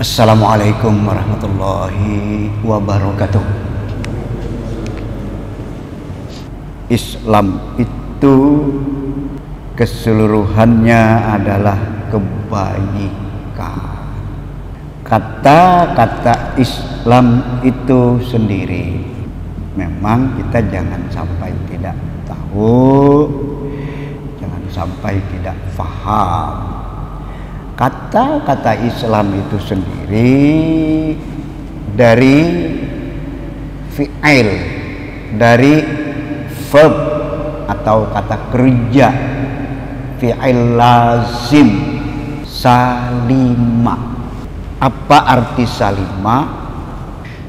Assalamualaikum warahmatullahi wabarakatuh. Islam itu keseluruhannya adalah kebaikan. Kata-kata Islam itu sendiri memang kita jangan sampai tidak tahu, jangan sampai tidak faham. Kata-kata Islam itu sendiri dari fi'il, dari verb atau kata kerja, fi'il lazim, salima. Apa arti salima?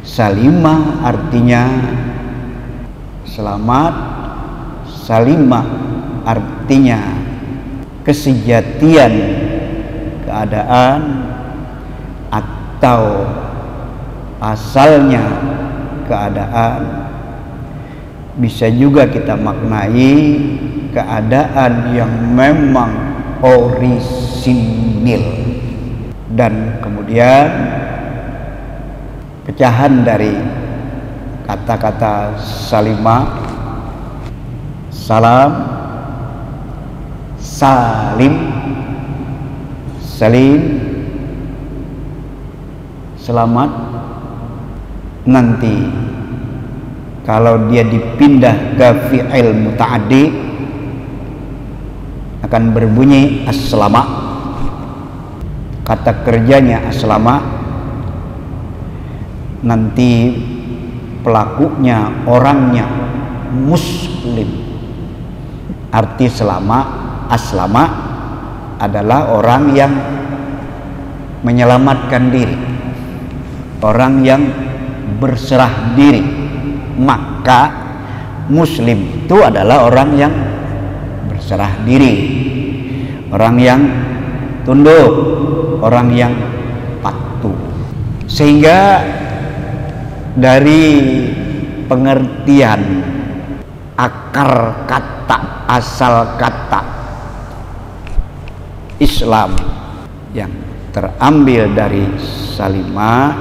Salima artinya selamat, salima artinya kesejatian keadaan atau asalnya keadaan. Bisa juga kita maknai keadaan yang memang orisinil. Dan kemudian pecahan dari kata-kata salimah, salam, salim, salim, selamat. Nanti kalau dia dipindah ke fi'il muta'addi akan berbunyi as-salama. Kata kerjanya as-salama. Nanti pelakunya, orangnya muslim. Arti selama, aslama adalah orang yang menyelamatkan diri, orang yang berserah diri. Maka muslim itu adalah orang yang berserah diri, orang yang tunduk, orang yang patuh. Sehingga dari pengertian akar kata, asal kata Islam yang terambil dari salimah,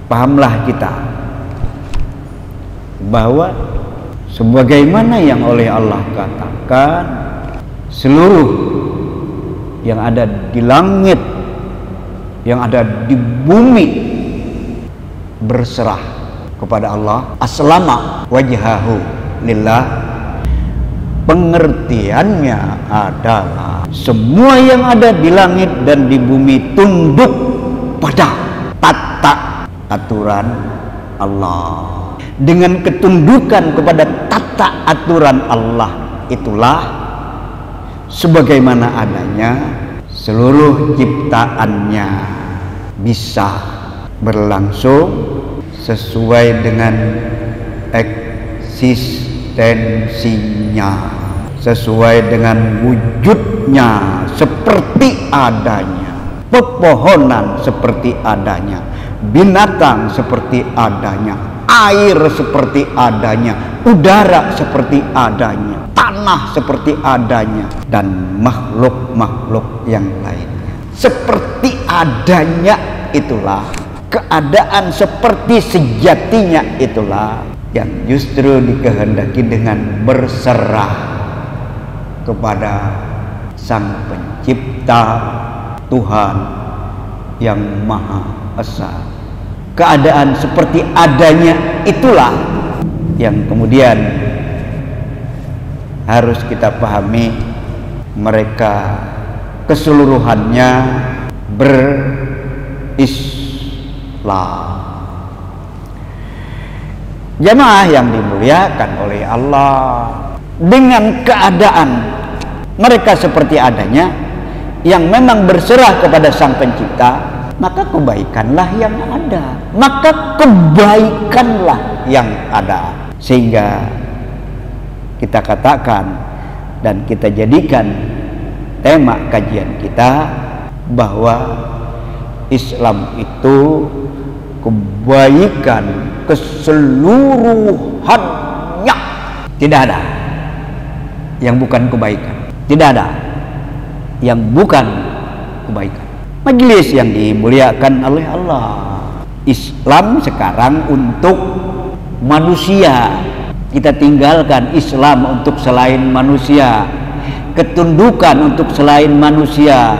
pahamlah kita bahwa sebagaimana yang oleh Allah katakan, seluruh yang ada di langit, yang ada di bumi berserah kepada Allah. Aslama wajhahu lillah. Pengertiannya adalah semua yang ada di langit dan di bumi tunduk pada tata aturan Allah. Dengan ketundukan kepada tata aturan Allah itulah sebagaimana adanya seluruh ciptaannya bisa berlangsung sesuai dengan eksistensinya, sesuai dengan wujudnya, seperti adanya. Pepohonan seperti adanya, binatang seperti adanya, air seperti adanya, udara seperti adanya, tanah seperti adanya, dan makhluk-makhluk yang lainnya seperti adanya. Itulah keadaan seperti sejatinya, itulah yang justru dikehendaki dengan berserah kepada Sang Pencipta, Tuhan yang Maha Esa. Keadaan seperti adanya itulah yang kemudian harus kita pahami, mereka keseluruhannya berislam. Jamaah yang dimuliakan oleh Allah, dengan keadaan mereka seperti adanya yang memang berserah kepada Sang Pencipta, maka kebaikanlah yang ada, maka kebaikanlah yang ada. Sehingga kita katakan dan kita jadikan tema kajian kita bahwa Islam itu kebaikan keseluruhannya. Tidak ada yang bukan kebaikan, tidak ada yang bukan kebaikan. Majelis yang dimuliakan oleh Allah, Islam sekarang untuk manusia. Kita tinggalkan Islam untuk selain manusia, ketundukan untuk selain manusia,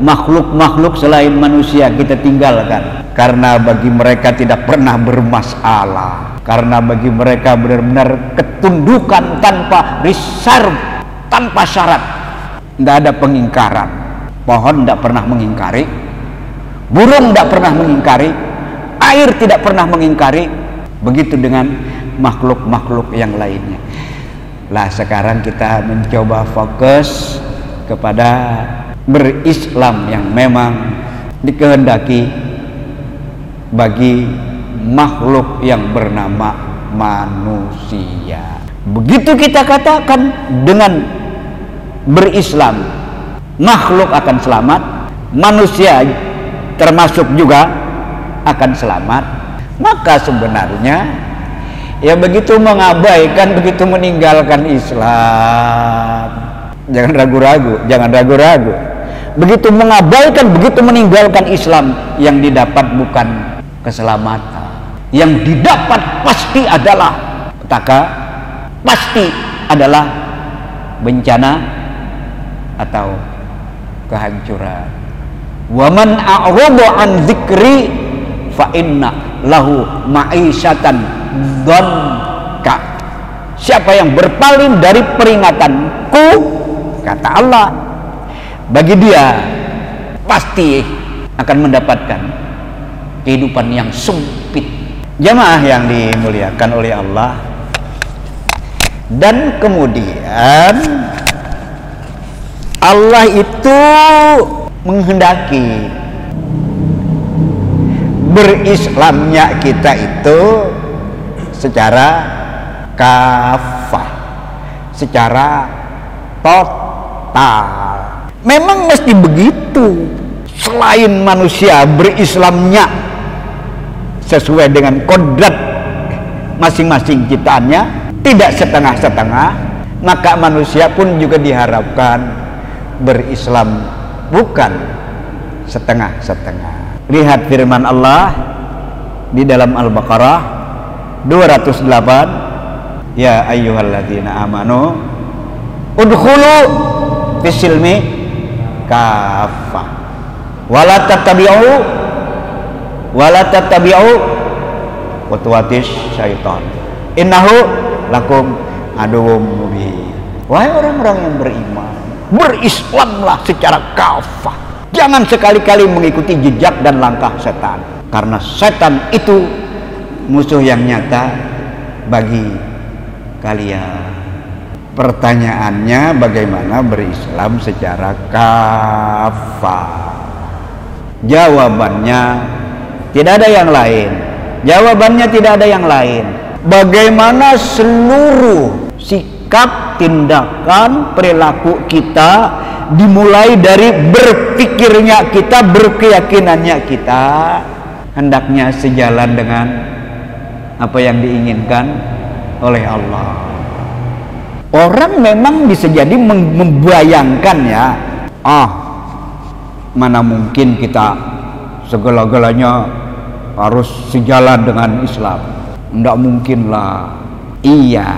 makhluk-makhluk selain manusia kita tinggalkan. Karena bagi mereka tidak pernah bermasalah, karena bagi mereka benar-benar ketundukan tanpa reserve, tanpa syarat, tidak ada pengingkaran. Pohon tidak pernah mengingkari, burung tidak pernah mengingkari, air tidak pernah mengingkari. Begitu dengan makhluk-makhluk yang lainnya. Lah sekarang kita mencoba fokus kepada berislam yang memang dikehendaki bagi makhluk yang bernama manusia. Begitu kita katakan dengan berislam, makhluk akan selamat, manusia termasuk juga akan selamat. Maka sebenarnya ya begitu mengabaikan, begitu meninggalkan Islam, jangan ragu-ragu, jangan ragu-ragu. Begitu mengabaikan, begitu meninggalkan Islam, yang didapat bukan keselamatan, yang didapat pasti adalah petaka, pasti adalah bencana atau kehancuran. Wa man a'rada an dzikri fa inna lahu ma'isyatan dzanka. Siapa yang berpaling dari peringatanku, kata Allah, bagi dia pasti akan mendapatkan kehidupan yang sempit. Jamaah yang dimuliakan oleh Allah. Dan kemudian Allah itu menghendaki berislamnya kita itu secara kafah, secara total. Memang mesti begitu. Selain manusia berislamnya sesuai dengan kodrat masing-masing ciptaannya, tidak setengah-setengah, maka manusia pun juga diharapkan berislam bukan setengah-setengah. Lihat firman Allah di dalam Al-Baqarah 208, ya ayyuhalladzina amanu udkhulu fisilmi kafah wala tattabi'u khutuwatis syaitan innahu lakum aduwwum mubin. Wahai orang-orang yang beriman, berislamlah secara kafah. Jangan sekali-kali mengikuti jejak dan langkah setan, karena setan itu musuh yang nyata bagi kalian. Pertanyaannya, bagaimana berislam secara kafah? Jawabannya tidak ada yang lain. Jawabannya tidak ada yang lain. Bagaimana seluruh sikap, tindakan, perilaku kita dimulai dari berpikirnya kita, berkeyakinannya kita, hendaknya sejalan dengan apa yang diinginkan oleh Allah. Orang memang bisa jadi membayangkan ya, mana mungkin kita segala-galanya harus sejalan dengan Islam. Tidak mungkin lah. Iya,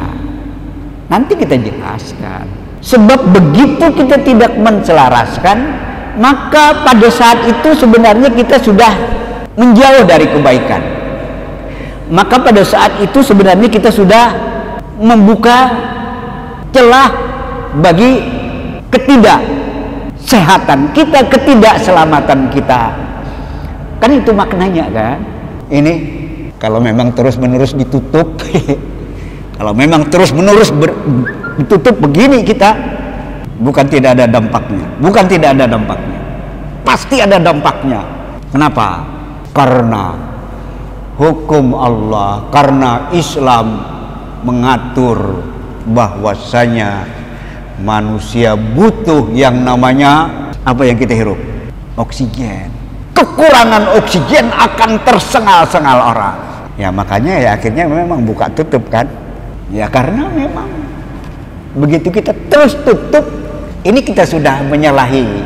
nanti kita jelaskan. Sebab begitu kita tidak menselaraskan, maka pada saat itu sebenarnya kita sudah menjauh dari kebaikan. Maka pada saat itu sebenarnya kita sudah membuka celah bagi ketidaksehatan kita, ketidakselamatan kita. Kan itu maknanya kan. Ini kalau memang terus-menerus ditutup kalau memang terus-menerus ditutup begini kita, bukan tidak ada dampaknya, bukan tidak ada dampaknya, pasti ada dampaknya. Kenapa? Karena hukum Allah, karena Islam mengatur bahwasanya manusia butuh yang namanya apa yang kita hirup? Oksigen. Kekurangan oksigen akan tersengal-sengal orang. Ya makanya ya akhirnya memang buka tutup kan. Ya karena memang begitu kita terus tutup, ini kita sudah menyalahi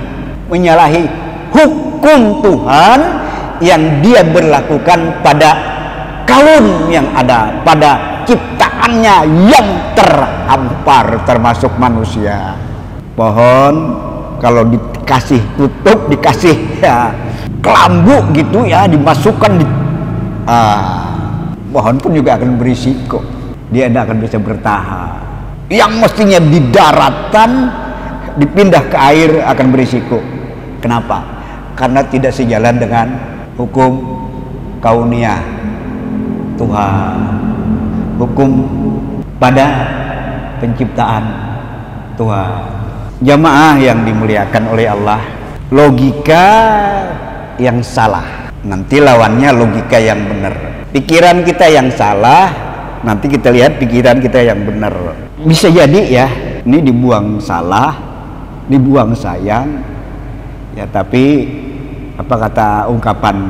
hukum Tuhan yang dia berlakukan pada kaum yang ada, pada ciptaannya yang terhampar termasuk manusia. Pohon kalau dikasih tutup, dikasih ya kelambu gitu ya, dimasukkan di pohon pun juga akan berisiko, dia tidak akan bisa bertahan. Yang mestinya di daratan dipindah ke air akan berisiko. Kenapa? Karena tidak sejalan dengan hukum kauniyah Tuhan, hukum pada penciptaan Tuhan. Jamaah yang dimuliakan oleh Allah, logika yang salah nanti lawannya logika yang benar. Pikiran kita yang salah, nanti kita lihat pikiran kita yang benar. Bisa jadi ya, ini dibuang salah, dibuang sayang, ya tapi apa kata ungkapan,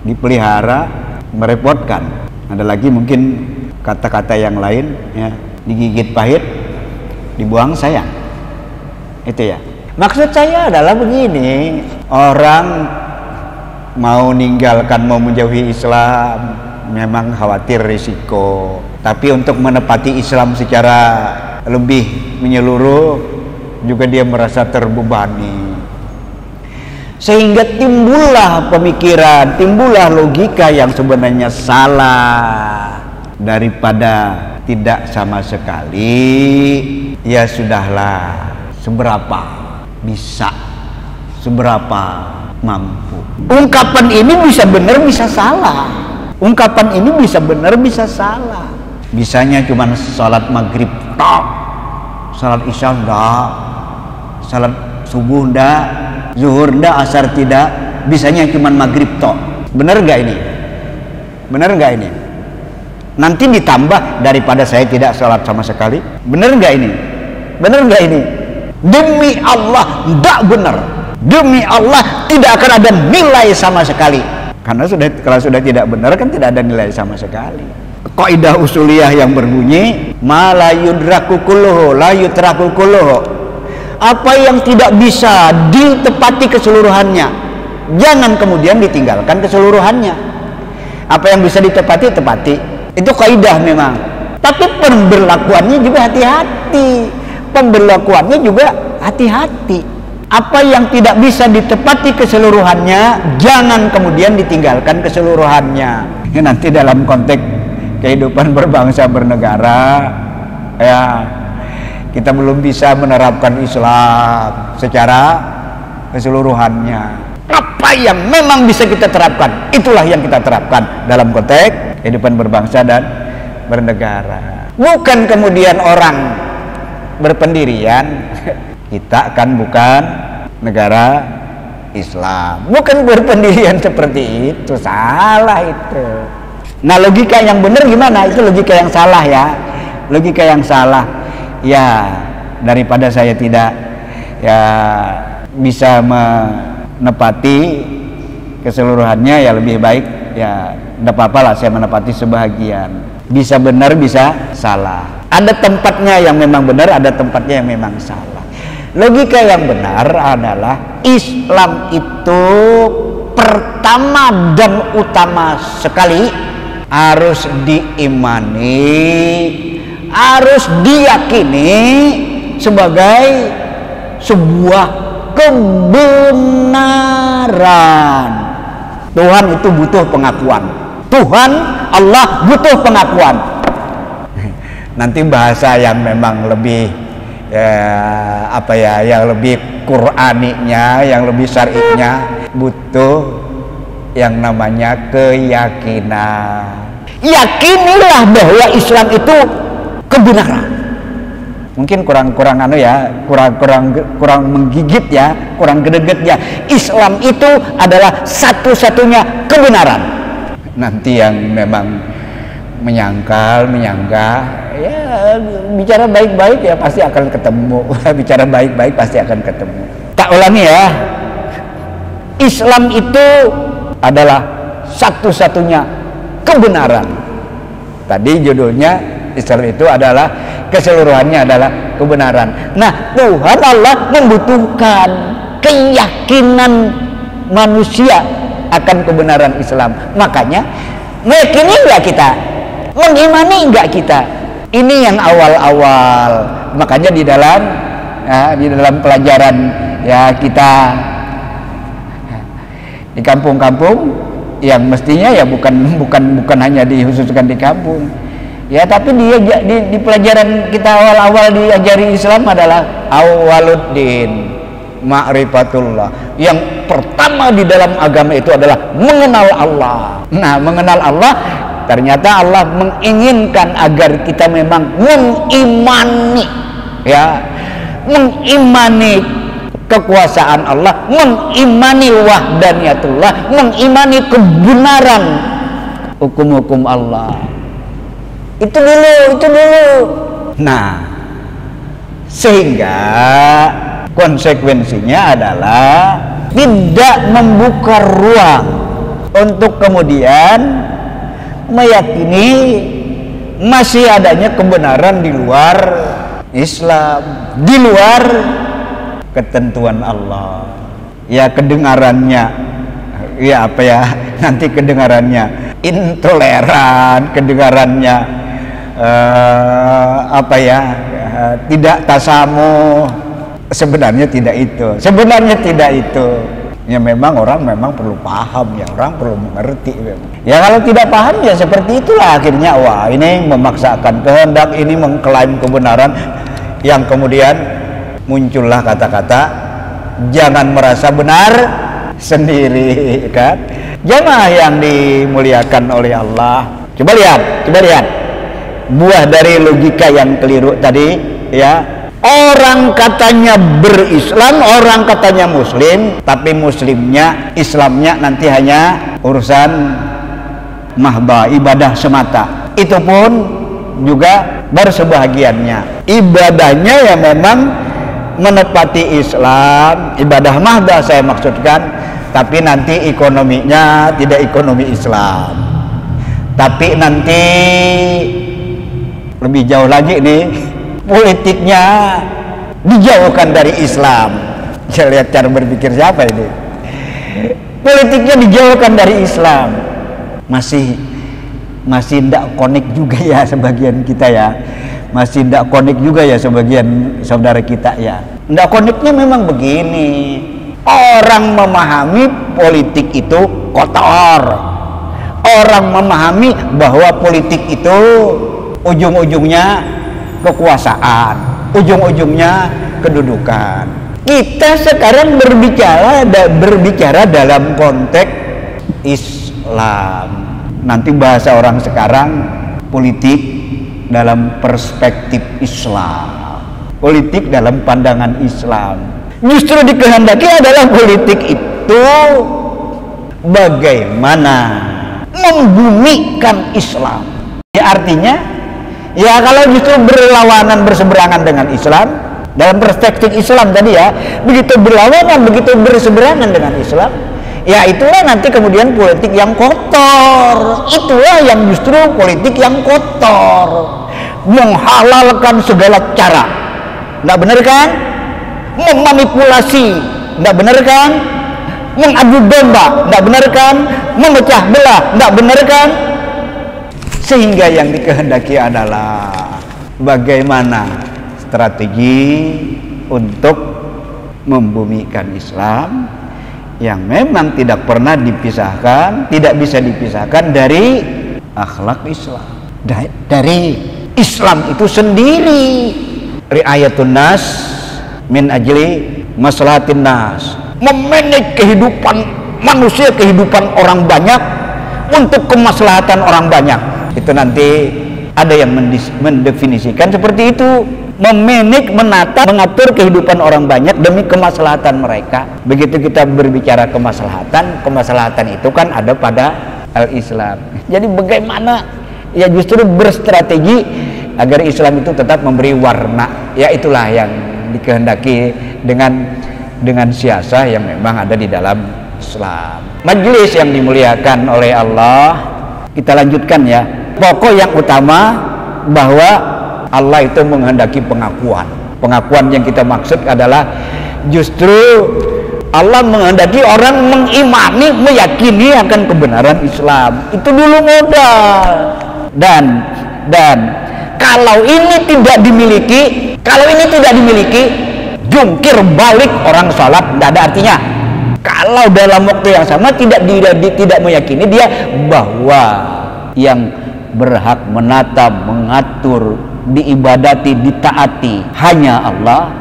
dipelihara merepotkan. Ada lagi mungkin kata-kata yang lain ya, digigit pahit, dibuang sayang. Itu ya. Maksud saya adalah begini, orang mau meninggalkan, mau menjauhi Islam memang khawatir risiko, tapi untuk menepati Islam secara lebih menyeluruh juga dia merasa terbebani, sehingga timbullah pemikiran, timbullah logika yang sebenarnya salah. Daripada tidak sama sekali, ya sudahlah, seberapa bisa, seberapa mampu. Ungkapan ini bisa benar bisa salah, ungkapan ini bisa benar bisa salah. Bisanya cuma salat maghrib tak, salat isya enggak, salat subuh enggak, zuhur enggak, asar tidak. Bisanya cuma maghrib tok. Benar enggak ini? Benar enggak ini? Nanti ditambah daripada saya tidak salat sama sekali. Benar enggak ini? Benar enggak ini? Demi Allah enggak benar. Demi Allah tidak akan ada nilai sama sekali. Karena kalau sudah tidak benar kan tidak ada nilai sama sekali. Kaidah usuliyah yang berbunyi ma la yudraku kulluhu la yutraku kulluhu. Apa yang tidak bisa ditepati keseluruhannya, jangan kemudian ditinggalkan keseluruhannya. Apa yang bisa ditepati, tepati. Itu kaidah memang. Tapi pemberlakuannya juga hati-hati. Pemberlakuannya juga hati-hati. Apa yang tidak bisa ditepati keseluruhannya, jangan kemudian ditinggalkan keseluruhannya. Ya, nanti dalam konteks kehidupan berbangsa bernegara, ya kita belum bisa menerapkan Islam secara keseluruhannya. Apa yang memang bisa kita terapkan, itulah yang kita terapkan dalam konteks kehidupan berbangsa dan bernegara. Bukan kemudian orang berpendirian kita kan bukan negara Islam, bukan berpendirian seperti itu, salah itu. Nah logika yang benar gimana? Itu logika yang salah ya, logika yang salah ya. Daripada saya tidak ya bisa menepati keseluruhannya, ya lebih baik ya tidak apa-apa lah saya menepati sebahagian. Bisa benar bisa salah, ada tempatnya yang memang benar, ada tempatnya yang memang salah. Logika yang benar adalah Islam itu pertama dan utama sekali harus diimani, harus diyakini sebagai sebuah kebenaran. Tuhan itu butuh pengakuan. Tuhan Allah butuh pengakuan. Nanti bahasa yang memang lebih yang lebih Qur'aninya, yang lebih syar'inya, butuh yang namanya keyakinan. Yakinilah bahwa Islam itu kebenaran. Mungkin kurang menggigit ya, kurang greget ya. Islam itu adalah satu-satunya kebenaran. Nanti yang memang menyanggah ya bicara baik-baik ya pasti akan ketemu. Bicara baik-baik pasti akan ketemu. Tak ulangi ya, Islam itu adalah satu-satunya kebenaran. Tadi judulnya Islam itu adalah keseluruhannya adalah kebenaran. Nah Tuhan Allah membutuhkan keyakinan manusia akan kebenaran Islam. Makanya meyakini enggak kita, mengimani enggak kita. Ini yang awal-awal. Makanya di dalam pelajaran ya kita di kampung-kampung yang mestinya ya bukan hanya dikhususkan di kampung. Ya, tapi di pelajaran kita awal-awal diajari Islam adalah awwaluddin ma'rifatullah. Yang pertama di dalam agama itu adalah mengenal Allah. Nah, mengenal Allah ternyata Allah menginginkan agar kita memang mengimani, ya, mengimani kekuasaan Allah, mengimani wahdaniyatullah, mengimani kebenaran hukum-hukum Allah. Itu dulu. Nah, sehingga konsekuensinya adalah tidak membuka ruang untuk kemudian meyakini masih adanya kebenaran di luar Islam, di luar ketentuan Allah. Ya, kedengarannya ya apa ya, nanti kedengarannya intoleran, kedengarannya tidak tasamuh. Sebenarnya tidak itu. Ya, memang orang perlu paham, ya, orang perlu mengerti. Ya, kalau tidak paham ya seperti itulah akhirnya. Wah, ini memaksakan kehendak, ini mengklaim kebenaran, yang kemudian muncullah kata-kata jangan merasa benar sendiri, kan? Jamaah yang dimuliakan oleh Allah. Coba lihat buah dari logika yang keliru tadi, ya. Orang katanya berislam, orang katanya muslim, tapi muslimnya, Islamnya nanti hanya urusan mahba, ibadah semata. Itu pun juga bersebahagiannya. Ibadahnya ya memang menepati Islam, ibadah mahba saya maksudkan, tapi nanti ekonominya tidak ekonomi Islam. Tapi nanti lebih jauh lagi nih, politiknya dijauhkan dari Islam. Saya lihat cara berpikir siapa ini. Politiknya dijauhkan dari Islam. Masih tidak connect juga ya sebagian kita ya. Masih tidak connect juga ya sebagian saudara kita ya. Tidak connectnya memang begini. Orang memahami politik itu kotor. Orang memahami bahwa politik itu ujung-ujungnya kekuasaan, ujung-ujungnya kedudukan. Kita sekarang berbicara dalam konteks Islam. Nanti bahasa orang sekarang politik dalam perspektif Islam, politik dalam pandangan Islam. Justru dikehendaki adalah politik itu bagaimana membumikan Islam. Ya, artinya ya, kalau justru berlawanan, berseberangan dengan Islam dalam perspektif Islam tadi ya, begitu berlawanan, begitu berseberangan dengan Islam, ya itulah nanti kemudian politik yang kotor. Itulah yang justru politik yang kotor, menghalalkan segala cara. Nggak benar kan? Memanipulasi, nggak benar kan? Mengadu domba, nggak benar kan? Memecah belah, nggak benar kan? Sehingga yang dikehendaki adalah bagaimana strategi untuk membumikan Islam yang memang tidak pernah dipisahkan, tidak bisa dipisahkan dari akhlak Islam, dari Islam itu sendiri. Ri'ayatun nas min ajli maslahatin nas, memanage kehidupan manusia, kehidupan orang banyak untuk kemaslahatan orang banyak. Itu nanti ada yang mendefinisikan seperti itu, memanage, menata, mengatur kehidupan orang banyak demi kemaslahatan mereka. Begitu kita berbicara kemaslahatan itu kan ada pada al-Islam. Jadi bagaimana ya justru berstrategi agar Islam itu tetap memberi warna. Ya, itulah yang dikehendaki dengan siasah yang memang ada di dalam Islam. Majelis yang dimuliakan oleh Allah, kita lanjutkan ya. Pokok yang utama bahwa Allah itu menghendaki pengakuan. Pengakuan yang kita maksud adalah justru Allah menghendaki orang mengimani, meyakini akan kebenaran Islam. Itu dulu modal. Dan kalau ini tidak dimiliki, jungkir balik orang sholat tidak ada artinya. Kalau dalam waktu yang sama tidak meyakini dia bahwa yang berhak menata, mengatur, diibadati, ditaati hanya Allah,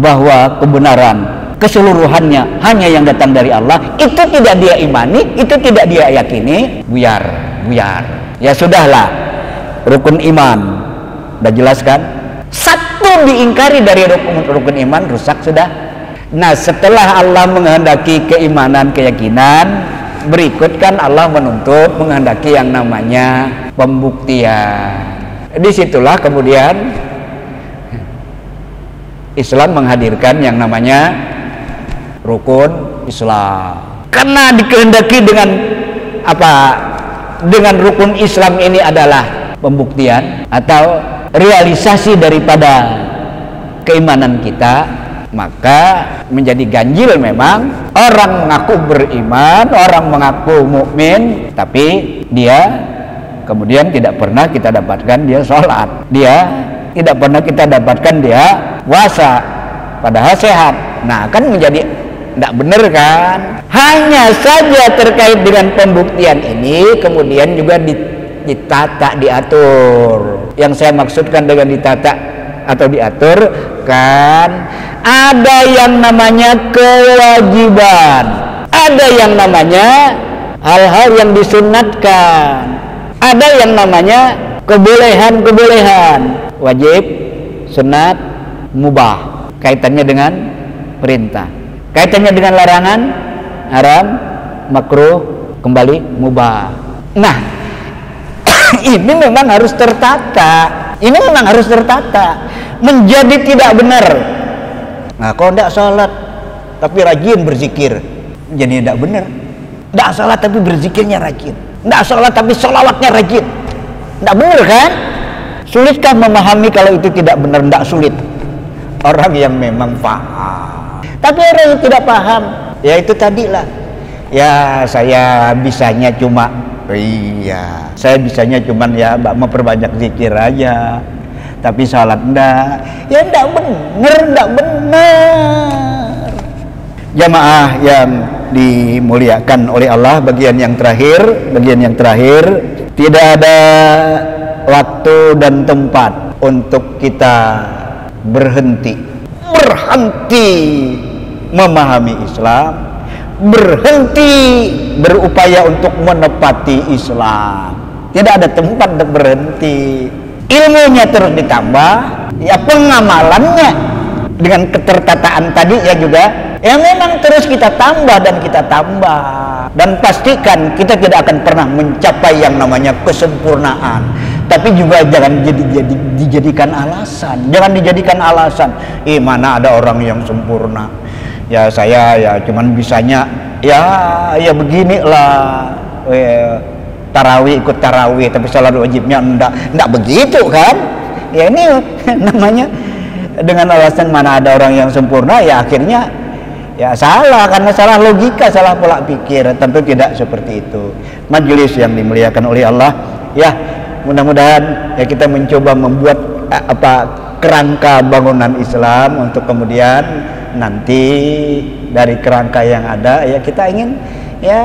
bahwa kebenaran keseluruhannya hanya yang datang dari Allah, itu tidak dia imani, itu tidak dia yakini, buyar. Ya sudahlah, rukun iman udah jelas kan? Satu diingkari dari rukun iman, rusak sudah. Nah, setelah Allah menghendaki keimanan, keyakinan, berikut kan Allah menghendaki yang namanya pembuktian. Disitulah kemudian Islam menghadirkan yang namanya rukun Islam. Karena dikehendaki dengan apa? Dengan rukun Islam ini adalah pembuktian atau realisasi daripada keimanan kita, maka menjadi ganjil memang orang mengaku beriman, orang mengaku mukmin, tapi dia kemudian tidak pernah kita dapatkan dia sholat, dia tidak pernah kita dapatkan dia puasa, padahal sehat. Nah, kan menjadi tidak benar kan? Hanya saja terkait dengan pembuktian ini kemudian juga ditata, diatur. Yang saya maksudkan dengan ditata atau diatur kan, ada yang namanya kewajiban, ada yang namanya hal-hal yang disunatkan, ada yang namanya kebolehan, wajib, sunat, mubah, kaitannya dengan perintah, kaitannya dengan larangan, haram, makruh, kembali mubah. Nah, ini memang harus tertata. Ini memang harus tertata. Menjadi tidak benar. Nah, kalau tidak sholat tapi rajin berzikir, jadi tidak benar. Tidak sholat tapi berzikirnya rajin. Tidak sholat tapi sholawatnya rajin. Tidak benar kan? Sulitkah memahami kalau itu tidak benar? Tidak sulit. Orang yang memang paham. Tapi orang yang tidak paham, ya itu tadilah. Ya saya bisanya cuma, iya, saya bisanya cuman ya memperbanyak zikir aja, tapi sholat enggak. Ya enggak benar. Jamaah yang dimuliakan oleh Allah, bagian yang terakhir, tidak ada waktu dan tempat untuk kita berhenti memahami Islam, berhenti berupaya untuk menepati Islam. Tidak ada tempat untuk berhenti. Ilmunya terus ditambah, ya pengamalannya dengan ketertataan tadi ya juga, ya memang terus kita tambah dan pastikan kita tidak akan pernah mencapai yang namanya kesempurnaan. Tapi juga jangan dijadikan alasan. Mana ada orang yang sempurna? Ya saya ya cuman bisanya ya beginilah, ikut tarawih tapi salat wajibnya enggak begitu kan? Ya ini namanya dengan alasan mana ada orang yang sempurna, ya akhirnya ya salah, karena salah logika, salah pola pikir. Tentu tidak seperti itu. Majelis yang dimuliakan oleh Allah, ya mudah-mudahan ya kita mencoba membuat kerangka bangunan Islam untuk kemudian nanti dari kerangka yang ada ya kita ingin ya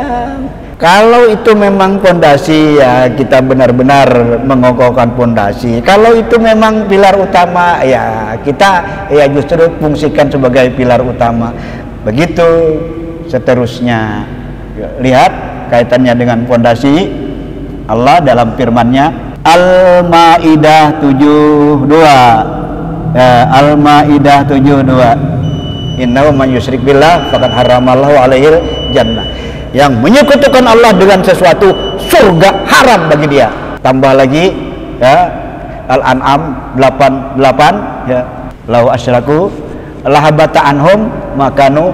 kalau itu memang pondasi ya kita benar-benar mengokohkan pondasi. Kalau itu memang pilar utama ya kita ya justru fungsikan sebagai pilar utama. Begitu seterusnya. Lihat kaitannya dengan pondasi Allah dalam firman-Nya Al-Maidah 72. Al-Maidah 72. Innahu man yusyrik billah faqad haramallahu alaihil jannah. Yang menyekutukan Allah dengan sesuatu, surga haram bagi dia. Tambah lagi ya Al-An'am 88 ya. Lau asyraku lahabata anhum makanu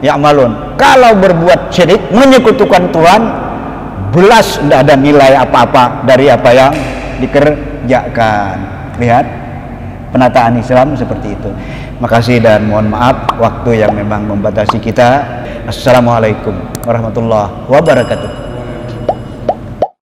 ya'malun. Kalau berbuat syirik, menyekutukan Tuhan, belas tidak ada nilai apa-apa dari apa yang dikerjakan. Lihat penataan Islam seperti itu. Makasih dan mohon maaf waktu yang memang membatasi kita. Assalamualaikum warahmatullahi wabarakatuh.